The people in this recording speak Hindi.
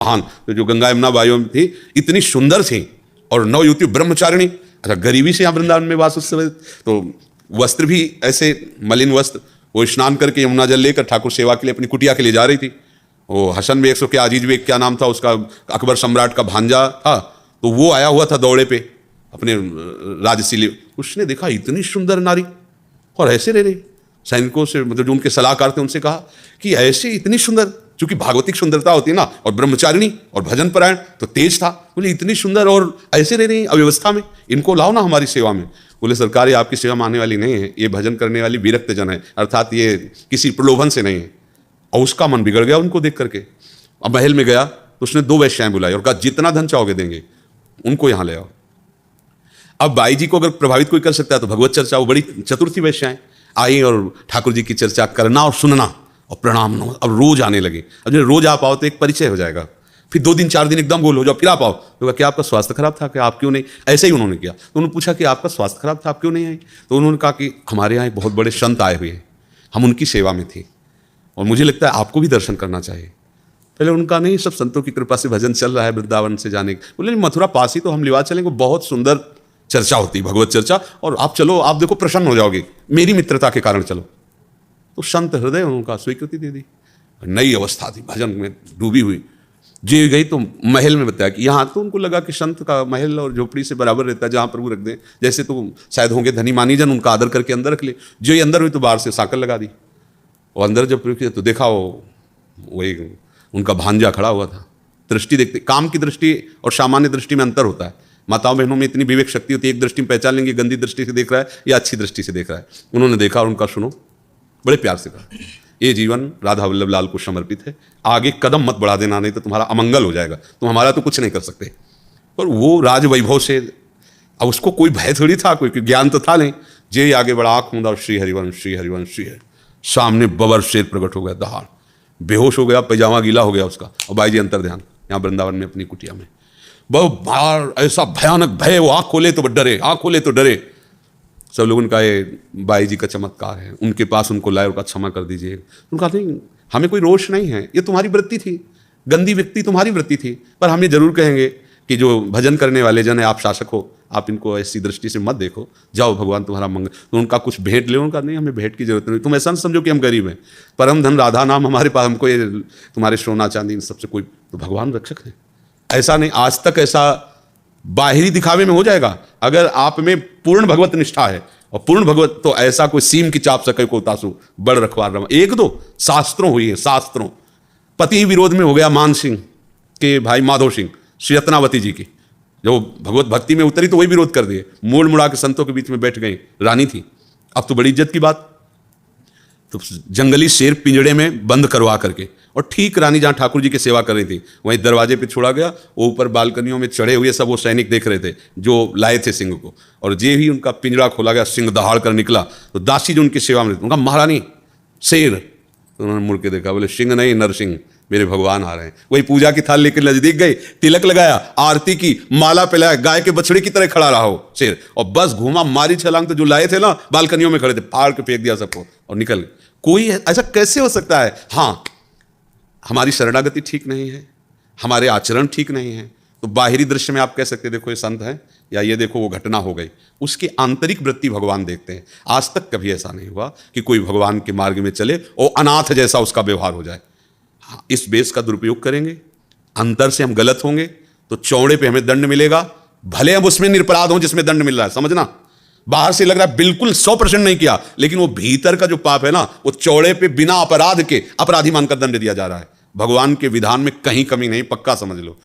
महान, तो जो गंगा यमुना वायु में थी, इतनी सुंदर थी और नवयुवती ब्रह्मचारिणी। अच्छा, गरीबी से यहाँ वृंदावन में वास उस समय, तो वस्त्र भी ऐसे मलिन वस्त्र। वो स्नान करके यमुना जल लेकर ठाकुर सेवा के लिए अपनी कुटिया के लिए जा रही थी। वो हसन बेग, सो क्या अजीज बेग क्या नाम था उसका, अकबर सम्राट का भांजा था, तो वो आया हुआ था दौड़े पे अपने राजसीले। उसने देखा इतनी सुंदर नारी और ऐसे रह रही। सैनिकों से, मतलब जो उनके सलाहकार थे, उनसे कहा कि ऐसे इतनी सुंदर, चूंकि भागवतिक सुंदरता होती है ना, और ब्रह्मचारिणी और भजन परायण, तो तेज था। बोले इतनी सुंदर और ऐसे रह रही अव्यवस्था में, इनको लाओ ना हमारी सेवा में। बोले सरकार ये आपकी सेवा में आने वाली नहीं है, ये भजन करने वाली विरक्त जन है, अर्थात ये किसी प्रलोभन से नहीं है। और उसका मन बिगड़ गया उनको देख करके। अब महल में गया तो उसने 2 वेश्याएं बुलाई और कहा जितना धन चाहोगे देंगे, उनको यहाँ ले आओ। अब बाई जी को अगर प्रभावित कोई कर सकता है तो भगवत चर्चा, वो बड़ी चतुर थी वेश्याएं, आई और ठाकुर जी की चर्चा करना और सुनना और प्रणाम। अब रोज आने लगे। अब जब रोज आ पाओ तो एक परिचय हो जाएगा, फिर 2 दिन 4 दिन एकदम गोल हो जाओ, फिर आ पाओ तो क्या आपका स्वास्थ्य खराब था, क्या आप क्यों नहीं, ऐसे ही उन्होंने किया। तो उन्होंने पूछा कि आपका स्वास्थ्य खराब था, आप क्यों नहीं आई। तो उन्होंने कहा कि हमारे यहाँ एक बहुत बड़े संत आए हुए हैं, हम उनकी सेवा में थी और मुझे लगता है आपको भी दर्शन करना चाहिए। पहले उनका नहीं, सब संतों की कृपा से भजन चल रहा है वृंदावन से जाने के। बोले मथुरा पास ही तो हम लिवा चलेंगे, बहुत सुंदर चर्चा होती है, भगवत चर्चा, और आप चलो, आप देखो प्रसन्न हो जाओगे, मेरी मित्रता के कारण चलो। तो संत हृदय उनका स्वीकृति दे दी। नई अवस्था थी, भजन में डूबी हुई। जे गई तो महल में बताया कि यहाँ, तो उनको लगा कि संत का महल और झोपड़ी से बराबर रहता है, जहाँ प्रभु रख दें, जैसे तो शायद होंगे धनी मानी जन, उनका आदर करके अंदर रख ले। जो ये अंदर हुई तो बाहर से साकल लगा दी। और अंदर जब तो देखा वो वही उनका भांजा खड़ा हुआ था। दृष्टि देखते, काम की दृष्टि और सामान्य दृष्टि में अंतर होता है। माताओं बहनों में इतनी विवेक शक्ति होती है, एक दृष्टि में पहचान लेंगे गंदी दृष्टि से देख रहा है या अच्छी दृष्टि से देख रहा है। उन्होंने देखा और उनका सुनो, बड़े प्यार से कहा ये जीवन राधा वल्लभ लाल को समर्पित है, आगे कदम मत बढ़ा देना, नहीं तो तुम्हारा अमंगल हो जाएगा, तुम हमारा तो कुछ नहीं कर सकते। और वो राज वैभव से, अब उसको कोई भय थोड़ी था, कोई ज्ञान तो था नहीं। जे आगे बढ़ा, आँख मूंदा, श्री हरिवंश श्री हरिवंश श्री हरि। सामने बबर शेर प्रकट हो गया, दहाड़, बेहोश हो गया, पैजामा गीला हो गया उसका। और बाई जी अंतर ध्यान यहाँ वृंदावन में अपनी कुटिया में, बहुत बार ऐसा भयानक भय, वो आँख खोले तो डरे, आँख खोले तो डरे। सब लोगों का ये बाई जी का चमत्कार है, उनके पास उनको लाए और कहा क्षमा कर दीजिए। उनका नहीं, हमें कोई रोष नहीं है, ये तुम्हारी वृत्ति थी, गंदी व्यक्ति तुम्हारी वृत्ति थी, पर हम ये जरूर कहेंगे कि जो भजन करने वाले जन है, आप शासक हो, आप इनको ऐसी दृष्टि से मत देखो, जाओ भगवान तुम्हारा मंगल। तो उनका कुछ भेंट ले, उनका नहीं, हमें भेंट की जरूरत नहीं, तुम ऐसा न समझो कि हम गरीब हैं, परम धन राधा नाम हमारे पास, हमको ये तुम्हारे सोना चांदी इन सबसे कोई, तो भगवान रक्षक है। ऐसा नहीं, आज तक ऐसा बाहरी दिखावे में हो जाएगा। अगर आप में पूर्ण भगवत निष्ठा है और पूर्ण भगवत, तो ऐसा कोई सीम की चाप सके को तासु बड़ रखवार रमा। 1-2 शास्त्रों हुई है, शास्त्रों। पति विरोध में हो गया मान सिंह के भाई माधव सिंह, श्री रत्नावती जी की, जो भगवत भक्ति में उतरी तो वही विरोध कर दिए, मोड़ मुड़ा के संतों के बीच में बैठ गई, रानी थी। अब तो बड़ी इज्जत की बात, तो जंगली शेर पिंजड़े में बंद करवा करके, और ठीक रानी जहाँ ठाकुर जी की सेवा कर रही थी वहीं दरवाजे पे छोड़ा गया। वो ऊपर बालकनियों में चढ़े हुए सब वो सैनिक देख रहे थे जो लाए थे सिंह को, और जे ही उनका पिंजड़ा खोला गया, सिंह दहाड़ कर निकला। तो दासी जो उनकी सेवा में, उनका महारानी शेर, तो उन्होंने मुड़ के देखा, बोले सिंह नहीं नरसिंह, मेरे भगवान आ रहे हैं। वही पूजा की थाल लेकर नजदीक गई, तिलक लगाया, आरती की, माला पिलाया, गाय के बछड़े की तरह खड़ा रहा हो शेर, और बस घूमा, मारी छलांग, तो जो लाए थे ना बालकनियों में खड़े थे, फाड़ के फेंक दिया सबको और निकल गए। कोई ऐसा कैसे हो सकता है? हाँ, हमारी शरणागति ठीक नहीं है, हमारे आचरण ठीक नहीं है, तो बाहरी दृश्य में आप कह सकते देखो ये संत है, या ये देखो वो घटना हो गई, उसकी आंतरिक वृत्ति भगवान देखते हैं। आज तक कभी ऐसा नहीं हुआ कि कोई भगवान के मार्ग में चले और अनाथ जैसा उसका व्यवहार हो जाए। हाँ, इस बेस का दुरुपयोग करेंगे, अंतर से हम गलत होंगे तो चौड़े पे हमें दंड मिलेगा, भले हम उसमें निरपराध हों जिसमें दंड मिल रहा है। समझना, बाहर से लग रहा है बिल्कुल 100% नहीं किया, लेकिन वो भीतर का जो पाप है ना, वो चौड़े पे बिना अपराध के अपराधी मानकर दंड दिया जा रहा है। भगवान के विधान में कहीं कमी नहीं, पक्का समझ लो।